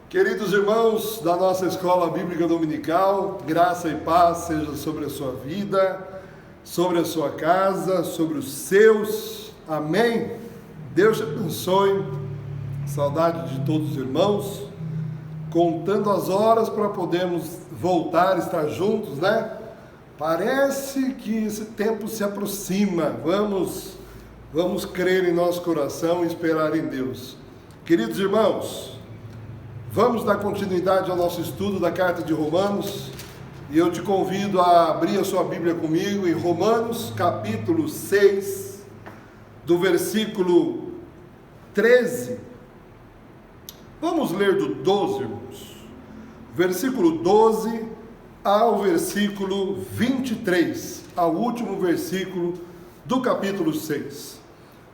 Queridos irmãos da nossa Escola Bíblica Dominical, graça e paz seja sobre a sua vida, sobre a sua casa, sobre os seus. Amém? Deus te abençoe. Saudade de todos os irmãos. Contando as horas para podermos voltar a estar juntos, né? Parece que esse tempo se aproxima. Vamos crer em nosso coração e esperar em Deus. Queridos irmãos, vamos dar continuidade ao nosso estudo da carta de Romanos, e eu te convido a abrir a sua Bíblia comigo em Romanos capítulo 6, do versículo 13. Vamos ler do 12, irmãos. Versículo 12 ao versículo 23, ao último versículo do capítulo 6.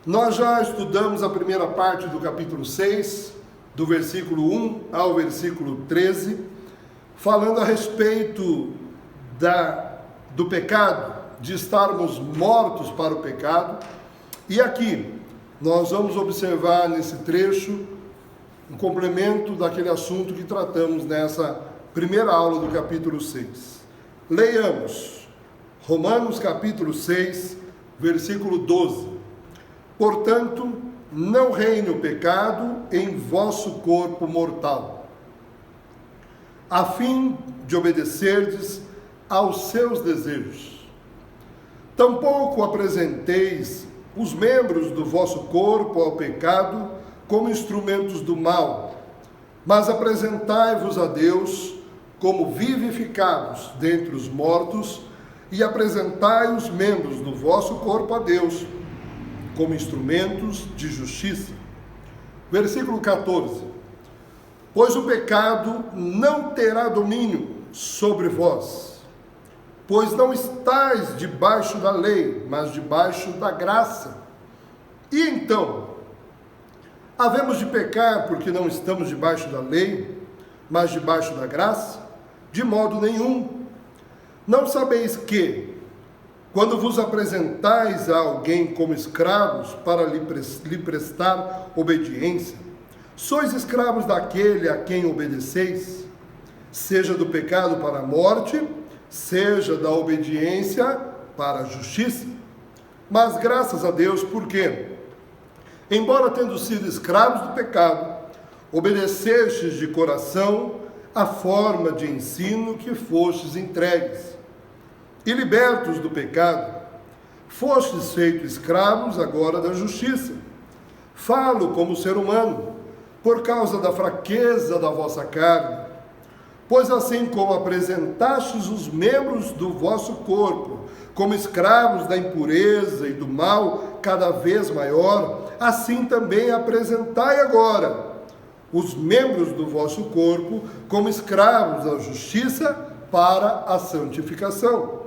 Nós já estudamos a primeira parte do capítulo 6, do versículo 1 ao versículo 13, falando a respeito do pecado, de estarmos mortos para o pecado. E aqui nós vamos observar nesse trecho um complemento daquele assunto que tratamos nessa primeira aula do capítulo 6. Leiamos Romanos capítulo 6, versículo 12. Portanto, não reine o pecado em vosso corpo mortal, a fim de obedecerdes aos seus desejos. Tampouco apresenteis os membros do vosso corpo ao pecado como instrumentos do mal, mas apresentai-vos a Deus como vivificados dentre os mortos, e apresentai os membros do vosso corpo a Deus como instrumentos de justiça. Versículo 14. Pois o pecado não terá domínio sobre vós, pois não estáis debaixo da lei, mas debaixo da graça. E então, havemos de pecar porque não estamos debaixo da lei, mas debaixo da graça? De modo nenhum. Não sabeis que, quando vos apresentais a alguém como escravos para lhe prestar obediência, sois escravos daquele a quem obedeceis, seja do pecado para a morte, seja da obediência para a justiça. Mas graças a Deus, porque, embora tendo sido escravos do pecado, obedecestes de coração a forma de ensino que fostes entregues. E libertos do pecado, fostes feitos escravos agora da justiça. Falo como ser humano, por causa da fraqueza da vossa carne. Pois assim como apresentastes os membros do vosso corpo como escravos da impureza e do mal cada vez maior, assim também apresentai agora os membros do vosso corpo como escravos da justiça para a santificação.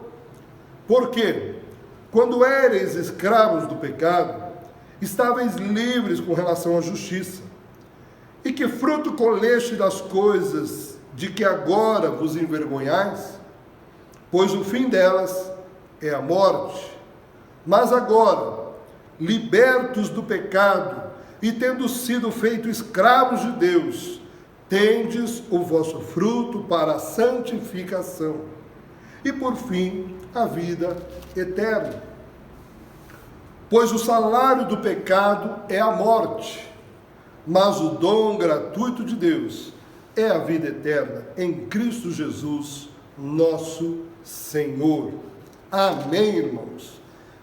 Porque, quando éreis escravos do pecado, estáveis livres com relação à justiça. E que fruto colheste das coisas de que agora vos envergonhais? Pois o fim delas é a morte. Mas agora, libertos do pecado e tendo sido feitos escravos de Deus, tendes o vosso fruto para a santificação. E por fim, a vida eterna. Pois o salário do pecado é a morte, mas o dom gratuito de Deus é a vida eterna em Cristo Jesus, nosso Senhor. Amém, irmãos?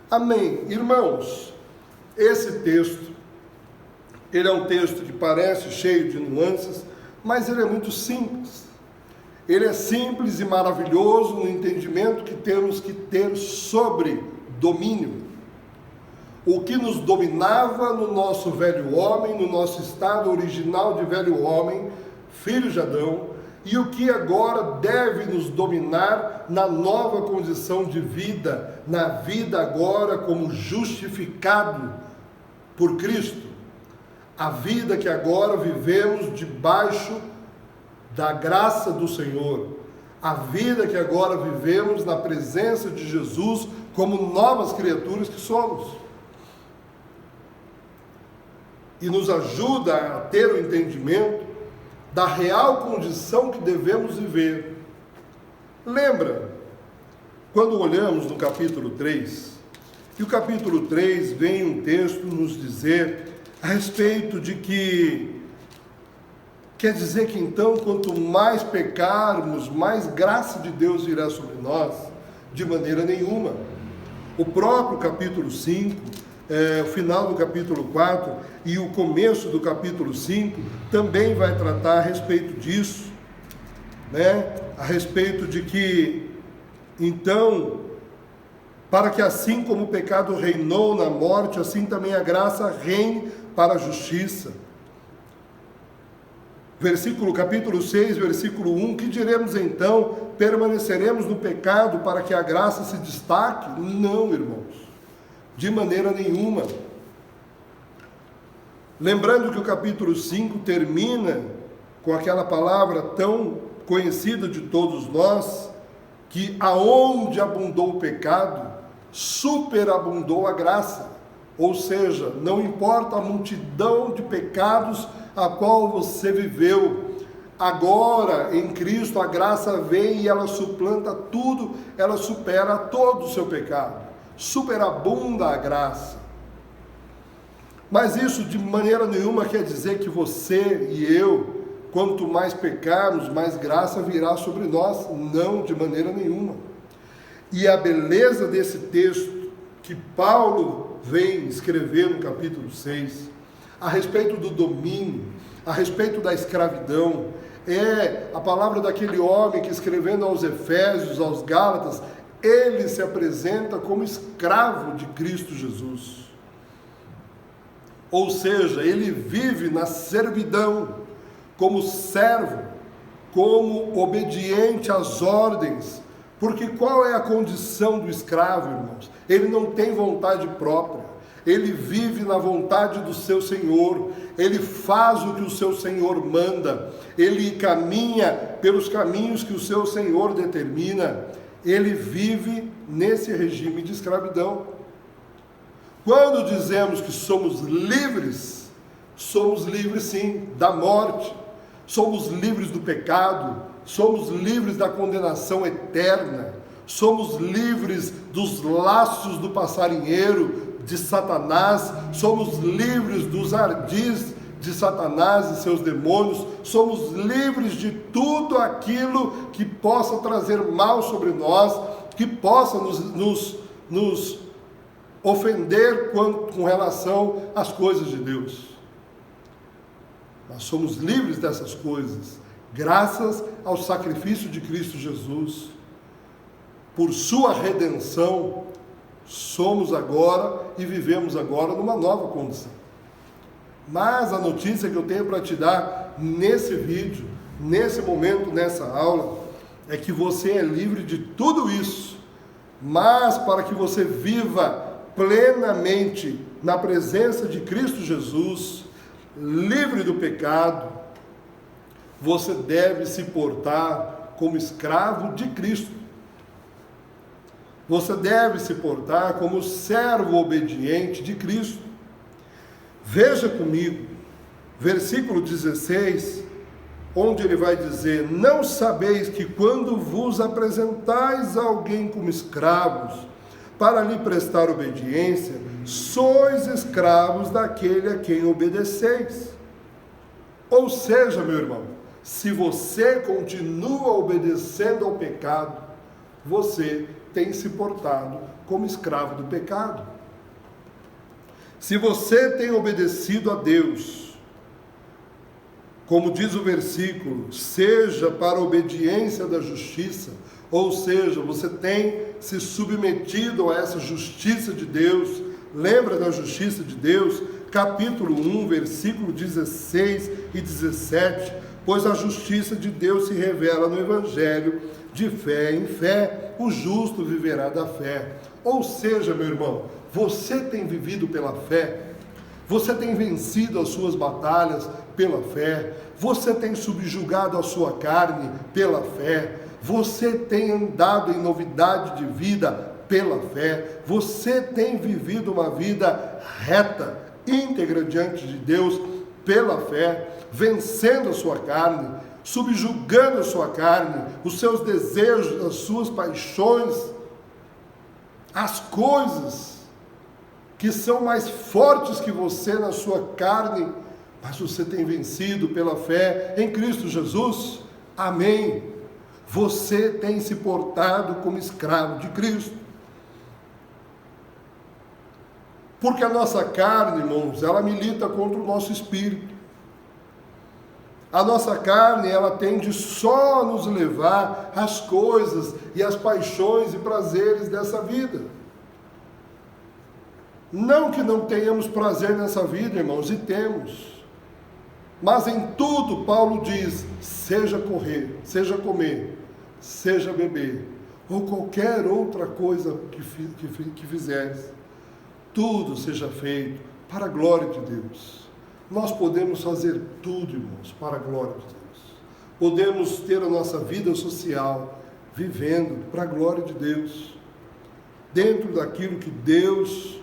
Amém. Irmãos, esse texto, ele é um texto que parece cheio de nuances, mas ele é muito simples. Ele é simples e maravilhoso no entendimento que temos que ter sobre domínio. O que nos dominava no nosso velho homem, no nosso estado original de velho homem, filho de Adão, e o que agora deve nos dominar na nova condição de vida, na vida agora como justificado por Cristo. A vida que agora vivemos debaixo da graça do Senhor, a vida que agora vivemos na presença de Jesus como novas criaturas que somos. E nos ajuda a ter o entendimento da real condição que devemos viver. Lembra, quando olhamos no capítulo 3, e o capítulo 3 vem um texto nos dizer a respeito de que, quer dizer que então, quanto mais pecarmos, mais graça de Deus virá sobre nós? De maneira nenhuma. O próprio capítulo 5, o final do capítulo 4 e o começo do capítulo 5 também vai tratar a respeito disso, né? A respeito de que, então, para que assim como o pecado reinou na morte, assim também a graça reine para a justiça. Capítulo 6, versículo 1, que diremos então? Permaneceremos no pecado para que a graça se destaque? Não, irmãos, de maneira nenhuma. Lembrando que o capítulo 5 termina com aquela palavra tão conhecida de todos nós, que aonde abundou o pecado, superabundou a graça. Ou seja, não importa a multidão de pecados a qual você viveu, agora em Cristo a graça vem e ela suplanta tudo, ela supera todo o seu pecado, superabunda a graça. Mas isso de maneira nenhuma quer dizer que você e eu, quanto mais pecarmos, mais graça virá sobre nós. Não, de maneira nenhuma. E a beleza desse texto que Paulo vem escrever no capítulo 6, a respeito do domínio, a respeito da escravidão, é a palavra daquele homem que, escrevendo aos Efésios, aos Gálatas, ele se apresenta como escravo de Cristo Jesus. Ou seja, ele vive na servidão, como servo, como obediente às ordens. Porque qual é a condição do escravo, irmãos? Ele não tem vontade própria, ele vive na vontade do seu Senhor, ele faz o que o seu Senhor manda, ele caminha pelos caminhos que o seu Senhor determina, ele vive nesse regime de escravidão. Quando dizemos que somos livres sim da morte, somos livres do pecado, somos livres da condenação eterna, somos livres dos laços do passarinheiro, de Satanás, somos livres dos ardis de Satanás e seus demônios, somos livres de tudo aquilo que possa trazer mal sobre nós, que possa nos ofender com relação às coisas de Deus. Nós somos livres dessas coisas, graças ao sacrifício de Cristo Jesus. Por sua redenção, somos agora e vivemos agora numa nova condição. Mas a notícia que eu tenho para te dar nesse vídeo, nesse momento, nessa aula, é que você é livre de tudo isso, mas para que você viva plenamente na presença de Cristo Jesus, livre do pecado, você deve se portar como escravo de Cristo. Você deve se portar como servo obediente de Cristo. Veja comigo, versículo 16, onde ele vai dizer: não sabeis que quando vos apresentais a alguém como escravos, para lhe prestar obediência, sois escravos daquele a quem obedeceis. Ou seja, meu irmão, se você continua obedecendo ao pecado, você tem se portado como escravo do pecado. Se você tem obedecido a Deus, como diz o versículo, seja para a obediência da justiça, ou seja, você tem se submetido a essa justiça de Deus. Lembra da justiça de Deus? Capítulo 1, versículo 16 e 17, pois a justiça de Deus se revela no Evangelho, de fé em fé, o justo viverá da fé. Ou seja, meu irmão, você tem vivido pela fé, você tem vencido as suas batalhas pela fé, você tem subjugado a sua carne pela fé, você tem andado em novidade de vida pela fé, você tem vivido uma vida reta, íntegra diante de Deus pela fé, vencendo a sua carne, subjugando a sua carne, os seus desejos, as suas paixões, as coisas que são mais fortes que você na sua carne, mas você tem vencido pela fé em Cristo Jesus. Amém. Você tem se portado como escravo de Cristo. Porque a nossa carne, irmãos, ela milita contra o nosso espírito. A nossa carne, ela tende só a nos levar às coisas e às paixões e prazeres dessa vida. Não que não tenhamos prazer nessa vida, irmãos, e temos. Mas em tudo, Paulo diz, seja correr, seja comer, seja beber, ou qualquer outra coisa que fizeres, tudo seja feito para a glória de Deus. Nós podemos fazer tudo, irmãos, para a glória de Deus. Podemos ter a nossa vida social vivendo para a glória de Deus, dentro daquilo que Deus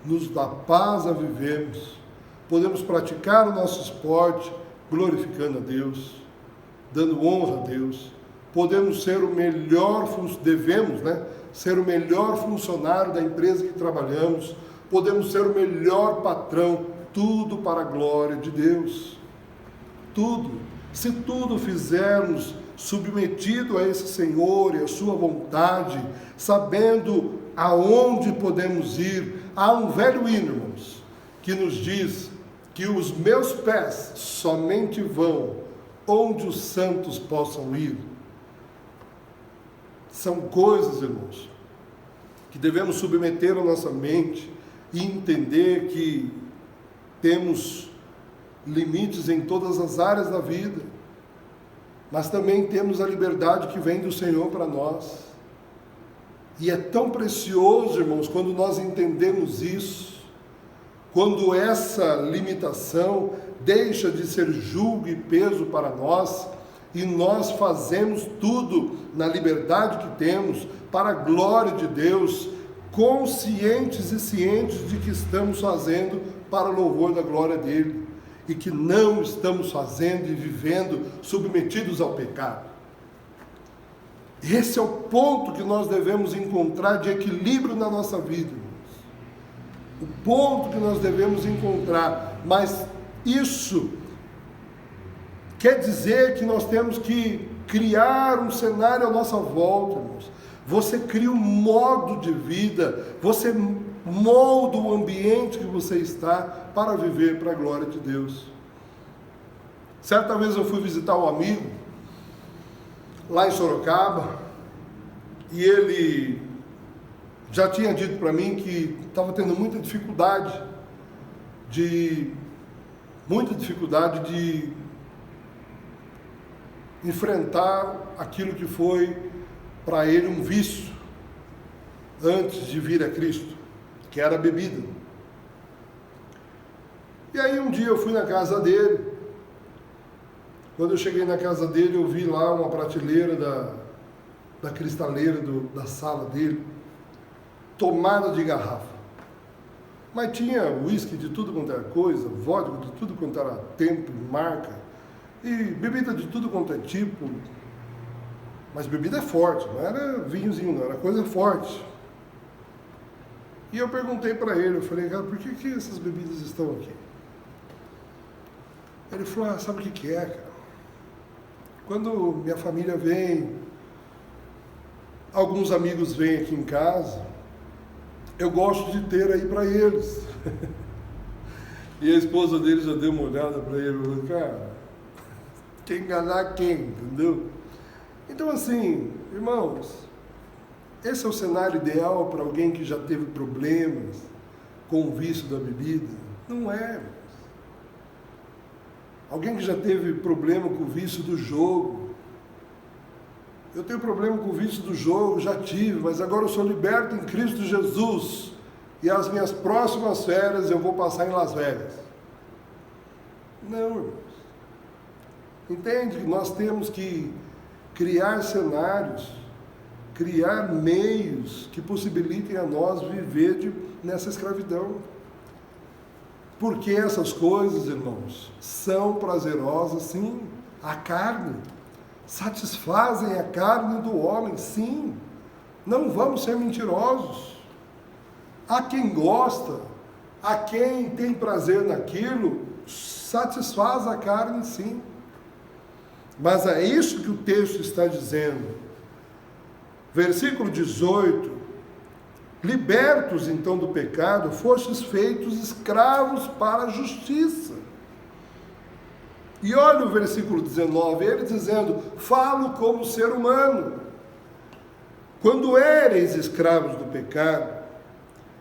nos dá paz a vivermos. Podemos praticar o nosso esporte glorificando a Deus, dando honra a Deus. Podemos ser o melhor, devemos, ser o melhor funcionário da empresa que trabalhamos. Podemos ser o melhor patrão, tudo para a glória de Deus. Tudo. Se tudo fizermos submetido a esse Senhor e a sua vontade, sabendo aonde podemos ir, há um velho hino, irmãos, que nos diz que os meus pés somente vão onde os santos possam ir. São coisas, irmãos, que devemos submeter a nossa mente e entender que temos limites em todas as áreas da vida, mas também temos a liberdade que vem do Senhor para nós. E é tão precioso, irmãos, quando nós entendemos isso, quando essa limitação deixa de ser julgo e peso para nós, e nós fazemos tudo na liberdade que temos, para a glória de Deus, conscientes e cientes de que estamos fazendo para o louvor da glória dele, e que não estamos fazendo e vivendo submetidos ao pecado. Esse é o ponto que nós devemos encontrar de equilíbrio na nossa vida, irmãos. O ponto que nós devemos encontrar, mas isso quer dizer que nós temos que criar um cenário à nossa volta, irmãos. Você cria um modo de vida, você molda o ambiente que você está para viver para a glória de Deus. Certa vez eu fui visitar um amigo lá em Sorocaba, e ele já tinha dito para mim que estava tendo muita dificuldade de enfrentar aquilo que foi para ele um vício antes de vir a Cristo, que era a bebida. E aí um dia eu fui na casa dele. Quando eu cheguei na casa dele, eu vi lá uma prateleira da cristaleira da sala dele, tomada de garrafa. Mas tinha uísque de tudo quanto era coisa, vodka de tudo quanto era tempo, marca, e bebida de tudo quanto é tipo. Mas bebida é forte, não era vinhozinho, não, era coisa forte. E eu perguntei para ele, eu falei, cara, por que essas bebidas estão aqui? Ele falou, sabe o que é, cara? Quando minha família vem, alguns amigos vêm aqui em casa, eu gosto de ter aí para eles. E a esposa dele já deu uma olhada para ele e falou, cara, quer enganar quem, entendeu? Então assim, irmãos, esse é o cenário ideal para alguém que já teve problemas com o vício da bebida? Não é, irmãos. Alguém que já teve problema com o vício do jogo. Eu tenho problema com o vício do jogo, já tive, mas agora eu sou liberto em Cristo Jesus. E as minhas próximas férias eu vou passar em Las Vegas. Não, irmãos. Entende que nós temos que criar cenários, criar meios que possibilitem a nós viver nessa escravidão. Porque essas coisas, irmãos, são prazerosas, sim. A carne, satisfazem a carne do homem, sim. Não vamos ser mentirosos. Há quem gosta, há quem tem prazer naquilo, satisfaz a carne, sim. Mas é isso que o texto está dizendo. Versículo 18: libertos então do pecado, fostes feitos escravos para a justiça. E olha o versículo 19, ele dizendo: falo como ser humano. Quando éreis escravos do pecado,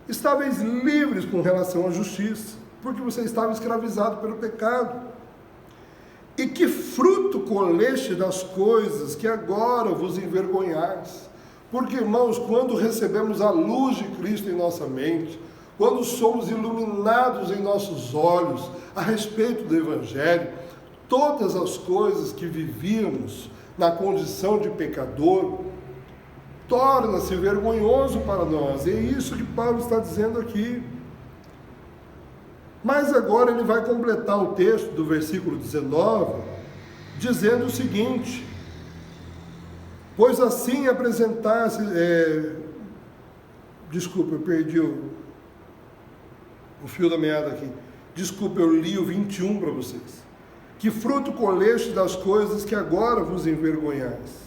estáveis livres com relação à justiça, porque você estava escravizado pelo pecado. E que fruto colheste das coisas que agora vos envergonhais? Porque, irmãos, quando recebemos a luz de Cristo em nossa mente, quando somos iluminados em nossos olhos a respeito do Evangelho, todas as coisas que vivíamos na condição de pecador, torna-se vergonhoso para nós. E é isso que Paulo está dizendo aqui. Mas agora ele vai completar o texto do versículo 19, dizendo o seguinte: pois assim apresentasse... Desculpa, eu perdi o fio da meada aqui. Desculpa, eu li o 21 para vocês. Que fruto colheste das coisas que agora vos envergonhais?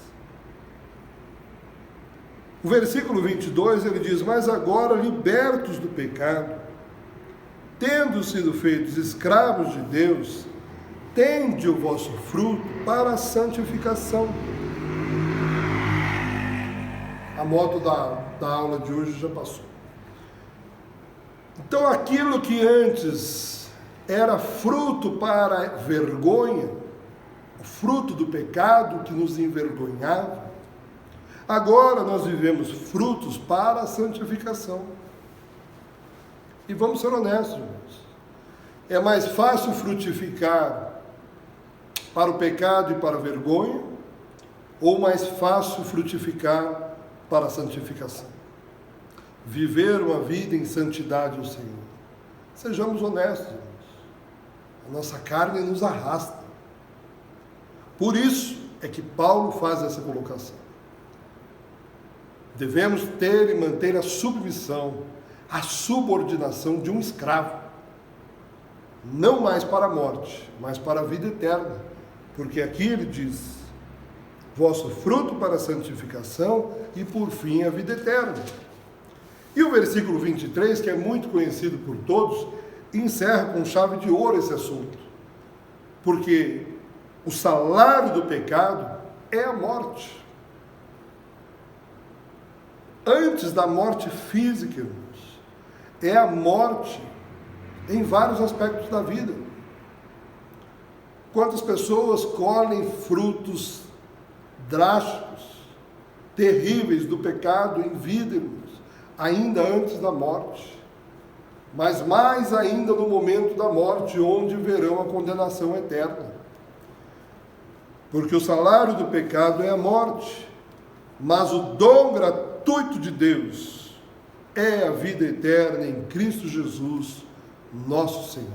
O versículo 22, ele diz: mas agora, libertos do pecado, tendo sido feitos escravos de Deus, tende o vosso fruto para a santificação. A moto da aula de hoje já passou. Então, aquilo que antes era fruto para vergonha, o fruto do pecado que nos envergonhava, agora nós vivemos frutos para a santificação. E vamos ser honestos, irmãos. É mais fácil frutificar para o pecado e para a vergonha, ou mais fácil frutificar para a santificação? Viver uma vida em santidade ao Senhor. Sejamos honestos, irmãos. A nossa carne nos arrasta. Por isso é que Paulo faz essa colocação. Devemos ter e manter a submissão, a subordinação de um escravo, não mais para a morte, mas para a vida eterna, porque aqui ele diz: vosso fruto para a santificação e por fim a vida eterna. E o versículo 23, que é muito conhecido por todos, encerra com chave de ouro esse assunto, porque o salário do pecado é a morte. Antes da morte física, irmãos, é a morte em vários aspectos da vida. Quantas pessoas colhem frutos drásticos, terríveis do pecado em vida, irmãos, ainda antes da morte, mas mais ainda no momento da morte, onde verão a condenação eterna. Porque o salário do pecado é a morte, mas o dom gratuito de Deus é a vida eterna em Cristo Jesus, nosso Senhor.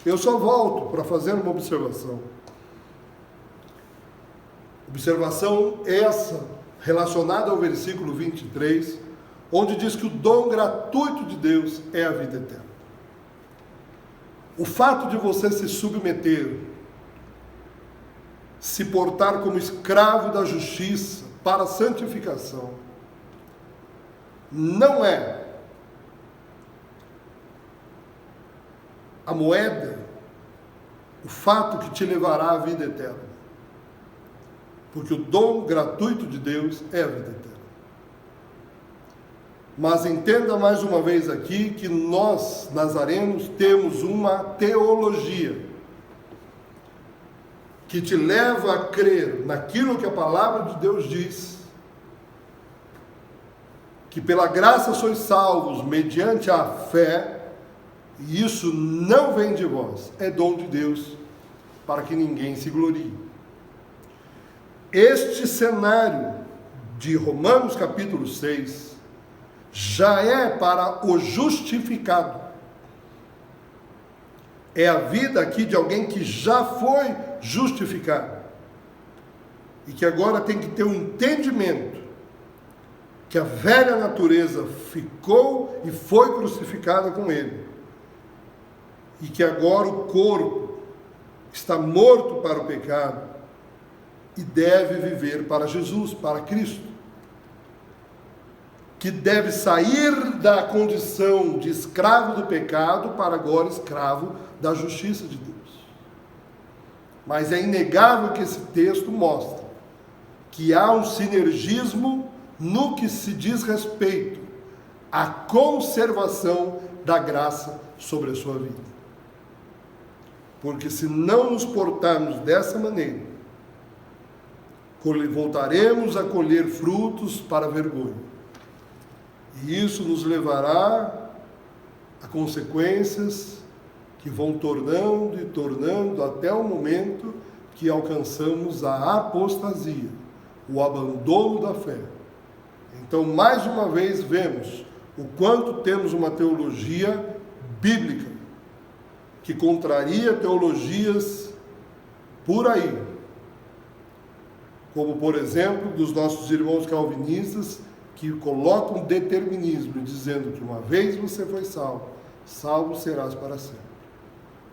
Eu só volto para fazer uma observação. Observação essa relacionada ao versículo 23, onde diz que o dom gratuito de Deus é a vida eterna. O fato de você se submeter, se portar como escravo da justiça para a santificação, não é a moeda, o fato que te levará à vida eterna. Porque o dom gratuito de Deus é a vida eterna. Mas entenda mais uma vez aqui que nós, nazarenos, temos uma teologia que te leva a crer naquilo que a palavra de Deus diz, que pela graça sois salvos mediante a fé, e isso não vem de vós, é dom de Deus, para que ninguém se glorie. Este cenário de Romanos capítulo 6 já é para o justificado. É a vida aqui de alguém que já foi justificado e que agora tem que ter um entendimento que a velha natureza ficou e foi crucificada com ele, e que agora o corpo está morto para o pecado e deve viver para Jesus, para Cristo, que deve sair da condição de escravo do pecado para agora escravo da justiça de Deus. Mas é inegável que esse texto mostra que há um sinergismo no que se diz respeito à conservação da graça sobre a sua vida. Porque se não nos portarmos dessa maneira, voltaremos a colher frutos para vergonha. E isso nos levará a consequências que vão tornando e tornando até o momento que alcançamos a apostasia, o abandono da fé. Então, mais uma vez, vemos o quanto temos uma teologia bíblica, que contraria teologias por aí, como, por exemplo, dos nossos irmãos calvinistas, que colocam determinismo, dizendo que uma vez você foi salvo, salvo serás para sempre.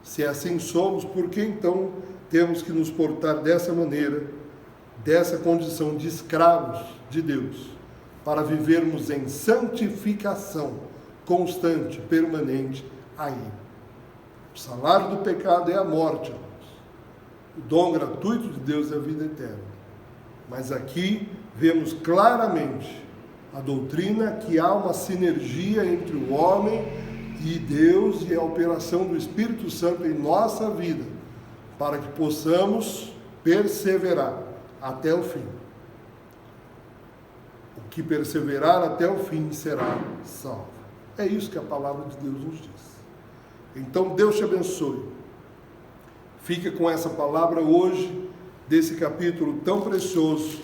Se assim somos, por que então temos que nos portar dessa maneira, dessa condição de escravos de Deus, para vivermos em santificação constante, permanente a Ele? O salário do pecado é a morte, irmãos. O dom gratuito de Deus é a vida eterna. Mas aqui vemos claramente a doutrina que há uma sinergia entre o homem e Deus e a operação do Espírito Santo em nossa vida, para que possamos perseverar até o fim. O que perseverar até o fim será salvo. É isso que a palavra de Deus nos diz. Então Deus te abençoe. Fica com essa palavra hoje, desse capítulo tão precioso.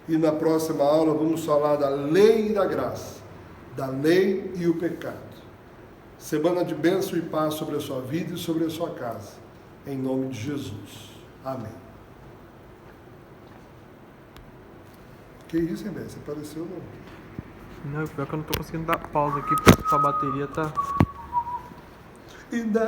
E na próxima aula vamos falar da lei e da graça, da lei e o pecado. Semana de bênção e paz sobre a sua vida e sobre a sua casa. Em nome de Jesus. Amém. Que isso, hein, Bé? Você apareceu, não? Não, pior que eu não tô conseguindo dar pausa aqui, porque a bateria tá...